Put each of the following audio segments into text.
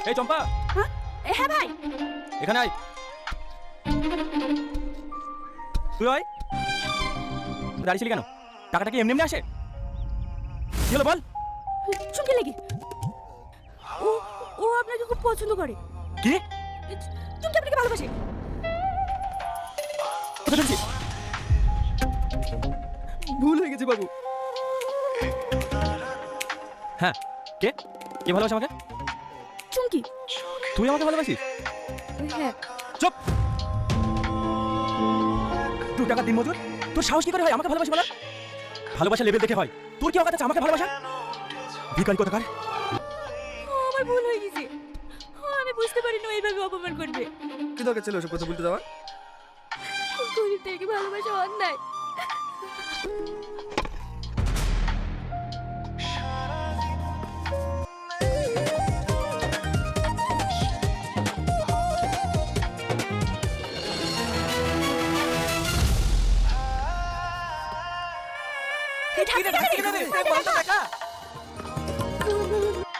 এই চম্পা। হ্যাঁ হ্যাঁ ভাই। এখানে আয়। তুই আয়। দাঁড়িয়েছিলি কেন? টাকাটা কি এমনি এমনি আসে? কি হলো বল? চুমকি লেগে। ও ও আপনাকে খুব পছন্দ করে। কি? চুমকি আপনাকে ভালোবাসে। কোথায় ঢুকছিস? ভুল হয়ে গেছে বাবু। হ্যাঁ, কে কে ভালোবাসে আমাকে? চুমকি। তুই আমাকে ভালোবাসিস? হ্যাঁ। চুপ। 2 টাকা দিন মজুর, তোর সাহস কি করে হয় আমাকে ভালোবাসি বলা? ভালোবাসা লেভেল দেখে হয়, তোর কি অকাত আছে আমাকে ভালোবাসা? ভিখারি কোথাকার। আমার ভুল হয়ে গেছে। আমি বুঝতে পারিনি ও এইভাবে অপমান করবে। কি দরকার ছিল ওসব কথা বলতে যাওয়ার? গরিবদেরকে ভালোবাসা অন্যায়।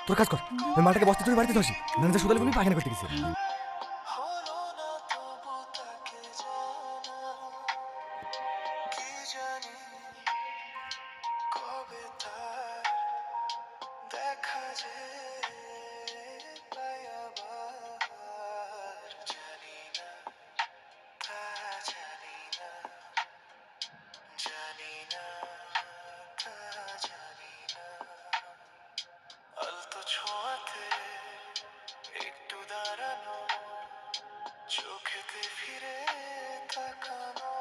তোর কাজ কর, ওই মালটাকে বস্তা তুই বাড়িতে ধসি, ম্যানেজার সুদালি বলি পায়খানা করতে গেছে। একটু দাঁড়ানো, চোখেতে ফিরে তাকানো।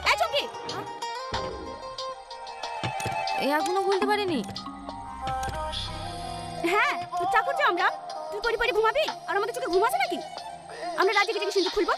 এই চুমকি। এখনো বলতে পারিনি। হ্যাঁ, তুই চা করছি আমরা। তুই পরি পরি ঘুমাবি আর আমাদের চোখে ঘুম আছে নাকি? আমরা রাজি থেকে সিন্ধুক খুলবো।